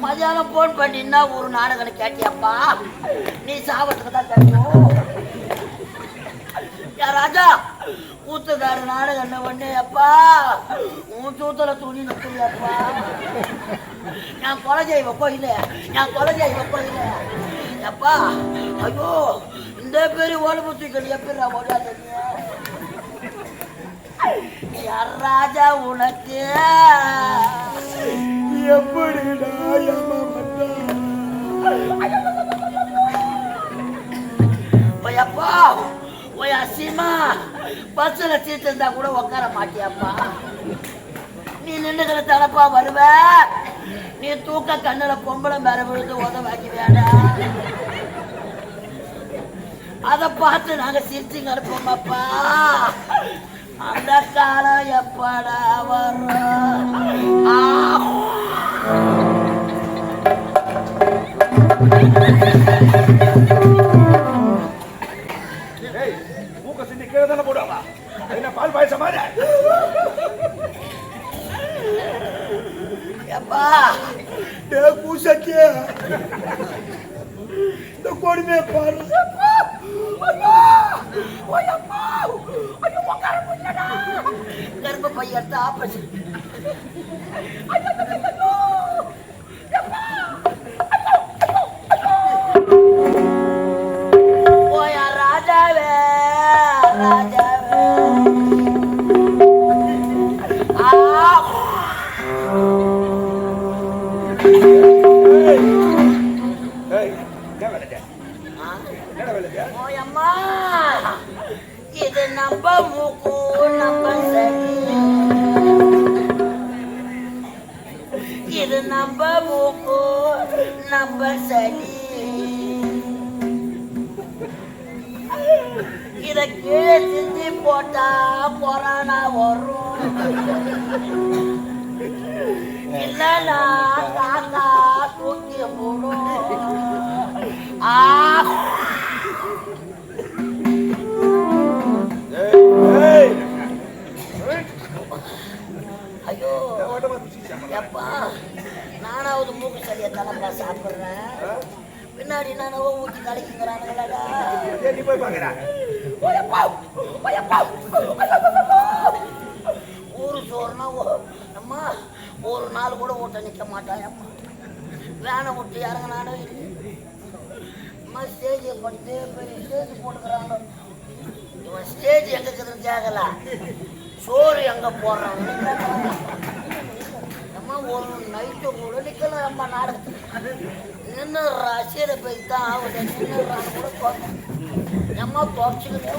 மதியானம் போன் பண்ணினா ஒரு நாடகம் கேட்டியப்பா, நீ சாபத்துக்கு தான் தெரியும். ராஜா ஊத்துக்காரு நாடகம் ஒண்ணு அப்பா, உன் சூத்துல துணி நிற்கலையப்பா. நான் கொலை செய்வப்போ இல்லையா, நான் கொலை செய்வப்போ இல்லையா அப்பா. ஐயோ, இந்த பேரு ஓடுபுத்திகள் எப்படி ஓடாது ராஜா உனக்கு எப்படிடா அப்பா ஓய் அசிமா, பஸ்ல சீட்டு இருந்தா கூட உட்கார மாட்டியாப்பா. நீ நின்னுக்கிற தலப்பா வருவ, நீ தூக்க கண்ணுல பொம்பளை மேல விழுந்து உதவாக்கி வேண்டாம். அதை பார்த்து நாங்க சிரிச்சுங்க இருப்போமாப்பா. அந்த காலம் எப்படா வரும்? போடுவாங்க பால் பாயசம் மாதிரி பூசத்திய இந்த கொடுமையை பாரு. கர்ப்ப பையன் ஆபரேஷன் ராஜாவே ராஜாவே அம்மா, இது நம்ம மூக்கு நம்ம சரி, இது நம்ம மூக்கு நம்ம சரி. இத கீழே சிந்தி போட்டா கொரோனா வரும். இல்லைன்னா காக்கா தூக்கி போடும். ஐயோ எப்பா, நானாவது மூக்கு சளியை தலைப்பா சாப்பிடுறேன், பின்னாடி நானவோ ஊற்றி கலக்கிங்கிறானுங்களா. ஊரு சோறுனா அம்மா ஒரு நாள் கூட ஊட்ட நிற்க மாட்டான். அம்மா வேனை விட்டு இறங்கினாலும் அம்மா ஸ்டேஜை படித்து ஸ்டேஜ் போட்டுக்கிறாங்க. இவன் ஸ்டேஜ் எங்க இருக்குதுன்னு கேட்கல, சோறு எங்க போடுறாங்க. அம்மா ஒரு நைட்டு கூட நிற்கல. அம்மா நாடகத்துக்கு நின்று ரசிகரை போய் தான் ஆகுது. நின்றுறாங்க கூட தோட்டம் அம்மா துவச்சிக்கிட்டே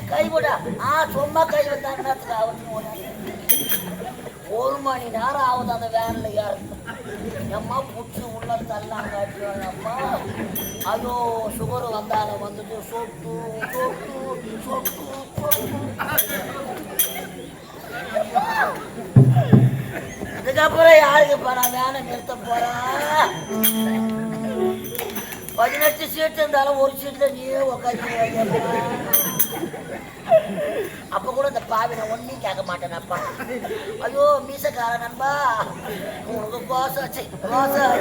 கைவிட சும்மா கைவிட்டாங்க. ஒரு மணி நேரம் ஆகுது அந்த வேன்ல யாருக்கு. எம்மா புடிச்சு உள்ள தள்ளாங்க. அம்மா அதோ சுகர் வந்தால வந்துட்டு சொட்டு சொட்டு சொட்டு அதுக்கப்புறம் யாருக்கு நான் வேனை நிறுத்த போறேன். 18 சீட்டு இருந்தாலும் ஒரு சீட்ல நீயே உட்காந்து. அப்ப கூட இந்த பாவி நான் ஒன்னும் கேட்க மாட்டேனப்பா. ஐயோ மீசக்கார நண்பா, உனக்கு கோசம் வச்சு கோசம்.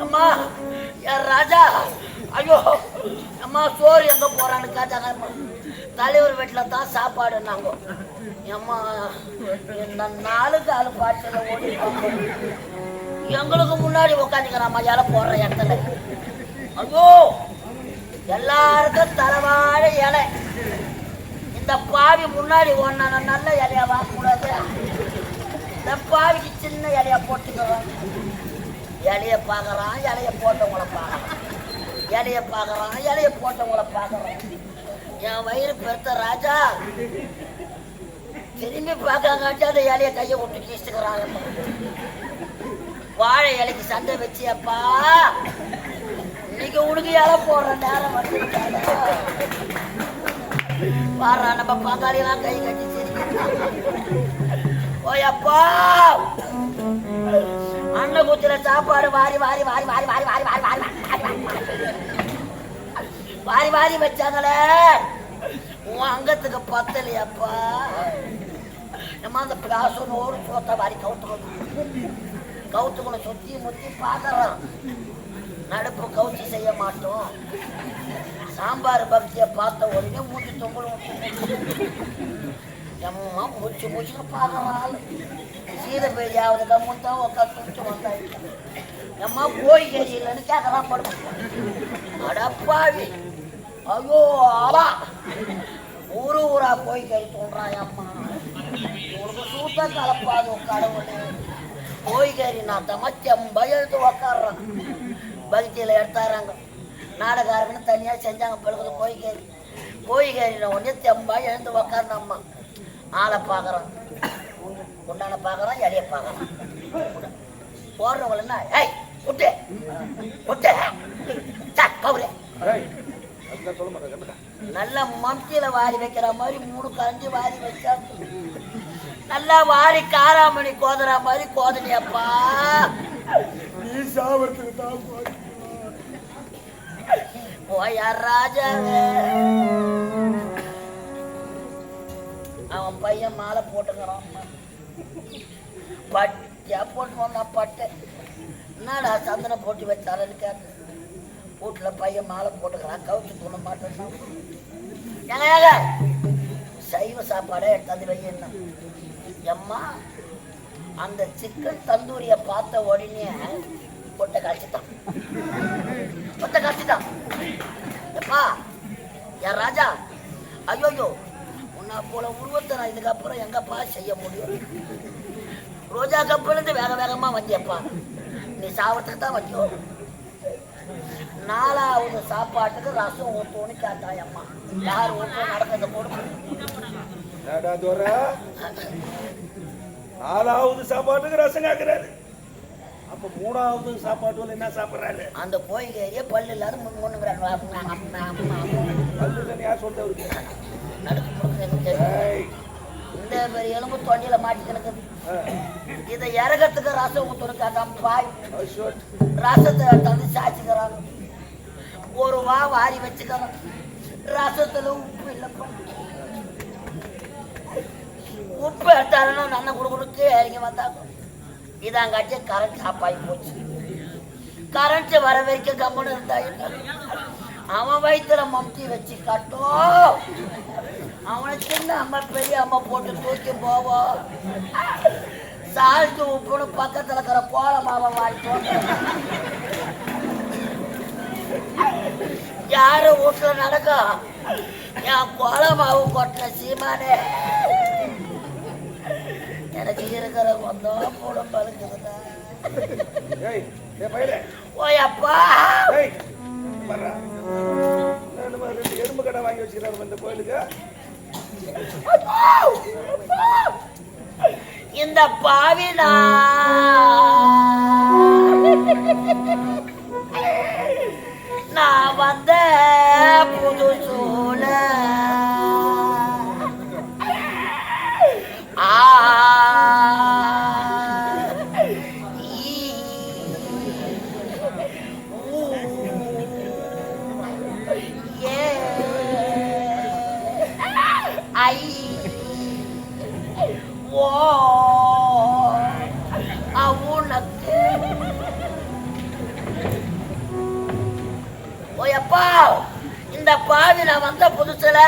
அம்மா யார் ராஜா? ஐயோ அம்மா சோறு எங்க போறான்னு கேட்டாங்க. தலைவர் வீட்டுல தான் சாப்பாடுன்னாங்க. அம்மா இந்த 4 கால் பாட்டில ஓடி எங்களுக்கு முன்னாடி உட்காந்துக்கிறாம்மா இலை போடுற இடத்துல. ஐயோ எல்லாருக்கும் தலைவாழ இலை. இந்த பாவி முன்னாடி ஒன்னா நல்ல இலையா வாங்கக்கூடாது. இந்த பாவிக்கு சின்ன இலையா போட்டுக்கிறான். இலைய பார்க்கறான், இலைய போட்டவங்களை பார்க்கறான், இலைய பார்க்கறான், இலைய போட்டவங்களை பார்க்கறான். என் வயிறு பெருத்த ராஜா திரும்பி பார்க்காங்காட்டி அந்த இலைய கையை விட்டு கீச்சுக்கிறான். வாழை இலைக்கு சண்டை வச்சியப்பா, இன்னைக்கு உனக்கு இலை போடுற நேரம் வந்து பாரு. நம்ம பங்காளியெல்லாம் கை கட்டி சிரிக்க ஓயப்பா அண்ணன் குச்சில சாப்பாடு வாரி வாரி வாரி வாரி வாரி வாரி வாரி வாரி வாரி வாரி வச்சாங்களே உன் அங்கத்துக்கு பத்தலையப்பா. நம்ம அந்த பிளாசோன்னு ஒரு சோத்தை வாரி கவுத்துக்கணும் சுத்தி முத்தி பார்க்கறோம். நடுப்பு கவுச்சி செய்ய மாட்டோம். சாம்பார் பக்தியை பார்த்த உடனே மூச்சு தொங்கலும் எம்மா மூச்சு மூச்சுன்னு பார்க்கறாள். சீத பெரியாவது கம்முந்தான் உட்காந்து குடிச்சு வந்தாங்க. எம்மா போய் கேரியலன்னு கேட்கலாம் படுப்போம். அடப்பாவி ஐயோ ஆவா ஊரா போய் கறி தோன்றான். அம்மா உனக்கு சூத்த கலப்பாது கடவுளே. போய் கறி நான் தமச்சம்பை எழுத்து உக்காடுறான். பக்தியில் எடுத்தாராங்க. நாடகாரங்கன்னு தனியாக செஞ்சாங்க. பழுகுது போய் கறி நான் ஒன்றே தெம்பாய் எழுந்து உக்காருன. அம்மா ஆளை பார்க்குறான், உண்டான பார்க்குறான், இலைய பார்க்குறான். போடுறவங்களா ஏய் விட்டு விட்டு பவுரே நல்லா மம்தியில வாரி வைக்கிற மாதிரி 3 கரண்டி வாரி வச்சா நல்லா வாரி காராமணி கோதுற மாதிரி கோதனையப்பா. நீ சாவறதுக்கு தான் போயார் ராஜாவே. அவன் பையன் மாலை போட்டுக்கிறான். பட்டியா போட்டு வந்தா பட்டு என்னடா சந்தனை போட்டி வச்சாருன்னு கேட்டு வீட்டில் பையன் மாலை போட்டுக்கிறான். கவுச்சு தூண மாட்டேன். ஏங்க சைவ சாப்பாடே எடுத்தாந்து வையன்னா. எம்மா அந்த சிக்கன் தந்தூரியை பார்த்த உடனே பொட்டை காய்ச்சிட்டான். எப்பா என் ராஜா ஐயோயோ உன்னை போல உருவத்தை நான் இதுக்கப்புறம் எங்கப்பா செய்ய முடியும்? ரோஜா கப்பிலிருந்து வேக வேகமா வந்தியப்பா. நீ சாவத்துக்கு தான் வச்சோம். 4வது சாப்பாட்டுக்கு ரசம் ஊற்றோன்னு கேட்டாயம்மா. யார் ஊற்ற நடக்கிறத போடு. 4வது சாப்பாட்டுக்கு ரசம் கேட்கிறாரு. அப்ப 3வது சாப்பாட்டு என்ன சாப்பிடுறாரு? அந்த போய்கறியே பல்லு இல்லாத முன்னுங்கிறாரு. யார் சொல்றது? இந்த பெரிய எலும்பு தொண்டியில மாட்டிக்கிட்டு இதை இறகத்துக்கு ரசம் ஊற்றணும் கேட்டான். பாய் ரசத்தை தந்து சாச்சிக்கிறாங்க. ஒரு வாரி வச்சுக்கிறான். ரசத்துல உப்பு இல்லப்பா. உப்பு எடுத்தாலும் நல்லா கொடுத்து இறங்கி வந்தாங்க. இதாங்காட்டி கரண்ட் ஆஃப் ஆகி போச்சு. கரண்ட் வர வரைக்கும் கம்முன்னு இருந்தாங்க. அவன் வயிற்றுல மம்தி வச்சு கட்டும். அவனை சின்ன அம்மா பெரிய அம்மா போட்டு தூக்கி போவோம். சால்ட்டு உப்புன்னு பக்கத்துல இருக்கிற கோல மாவை வாங்கி யாரு வீட்டுல நடக்கும்? என் கோல மாவு கொட்டின சீமானே எனக்கு இருக்கிற கொஞ்சம் கூட பழுக்குதுடா. ஓயப்பா எறும்பு கடை வாங்கி வச்சுக்கிறாரு இந்த கோயிலுக்கு. இந்த பாவினா நான் வந்த புது சூழ உனக்கு ஓயப்பா இந்த பாவி நான் வந்த புதுசுல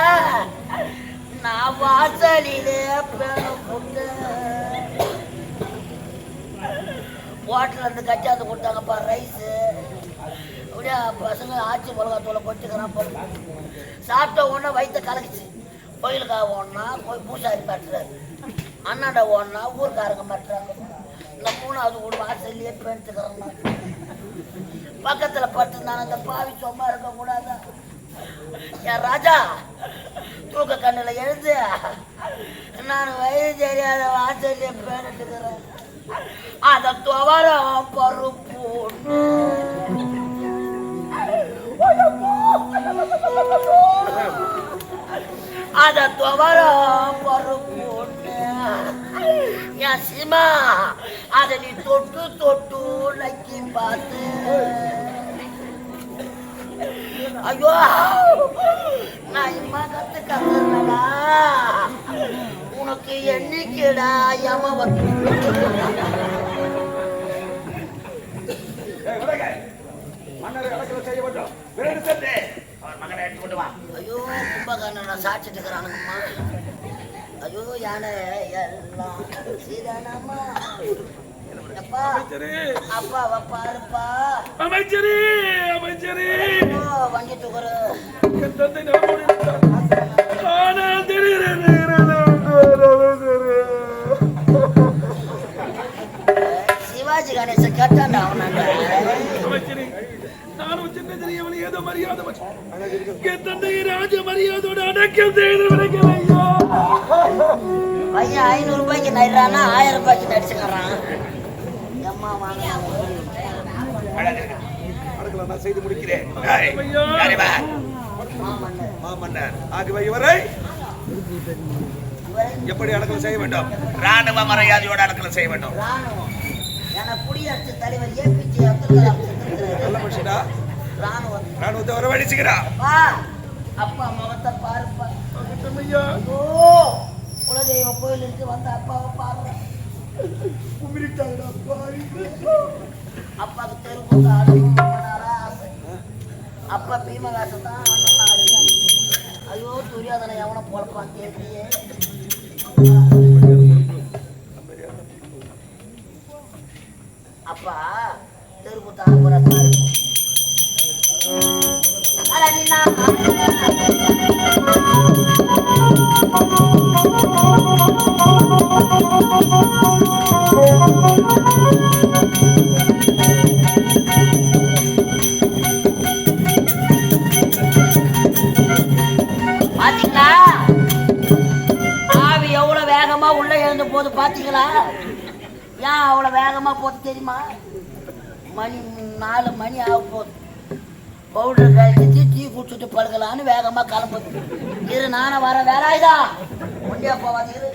நான் வாசலிலே போட்டு ஹோட்டல்ல இருந்து கச்சாந்து கொடுத்தாங்கப்பா ரைஸு. அப்படியே பசங்க ஆச்சி மிளகாத்தூளை கொட்டிக்கிறான். சாப்பிட்ட உடனே வயிற்ற கலக்குச்சு. கோயிலுக்காக ஓடனா பூசாரி மாட்டுறாரு. அண்ணாண்ட ஓடனா ஊருக்காரங்க மாட்டுறாங்க. இந்த 3வது வீடு வாசல்லையே பேண்டுக்கிறாங்க. பக்கத்துல படுத்துருந்தாங்க. அந்த பாவி சும்மா இருக்க கூடாதா? என் ராஜா தூக்க கண்ணுல எழுந்து நான் வயது தெரியாத வாசல்லையே பேண்டுக்கிறேன். அத துவரம் பருப்பு அத துவரம் பருப்பு என் சீமா அதை நீ தொட்டு தொட்டு நக்கி பார்த்து ஐயோ நான் இம்மா கத்துக்கா உனக்கு என்னைக்குடா ஏமா வந்து ஐயோ கும்பகர்ணனை சாட்சிட்டு இருக்கிறானுங்கம்மா ஐயோ யானை எல்லாம் சீதானாமா அப்பா அப்பாவை பாருப்பா அமைச்சரே அமைச்சரே வண்டி துகுரு சிவாஜி கணேசன் கேட்டாண்டா அவனாண்ட நானும் சின்ன தெரியவனை ஏதோ மரியாதை என் தந்தை ராஜ மரியாதையோட அடக்கம் செய்து விடுங்களையா பையன் 500 ரூபாய்க்கு நடுறானா 1000 ரூபாய்க்கு நடிச்சுக்கிறான் அம்மா வாங்க நான் செய்து முடிக்கிறேன் மாமன்னர் ஆகவே இவரை எப்படி அடக்கல் செய்ய வேண்டும் ராணுவ மரியாதையோட அடக்கல் செய்ய வேண்டும் ராணுவம் என குடியரசுத் தலைவர் ஏபிஜே அப்துல் கலாம் நல்ல மனுஷனா ராணுவம் ராணுவத்தை வரவழைச்சுக்கிறா அப்பா முகத்தை பாருப்பா ஓ குலதெய்வ கோயிலுக்கு வந்த அப்பாவை பாருங்க அப்பாவுக்கு தெருவுக்கு ஆடணும் ஆசை அப்பா பீமகாசம் தான் ஆடணும் ஐயோ துரியாதனை எவனை போலப்பான் கேட்கலையே அப்பா தெருவுக்கு ஆட போறாரு பாத்தீங்களா ஆவி எவ்வளவு வேகமா உள்ள எழுந்த போது பாத்தீங்களா ஏன் அவ்வளவு வேகமா போது தெரியுமா மணி 4 மணி ஆக போகுது பவுடர் கழிச்சு டீ குடிச்சுட்டு படுக்கலான்னு வேகமா கிளம்புது இரு நானும் வர வேலாயுதா ஒண்டியா போவாது இரு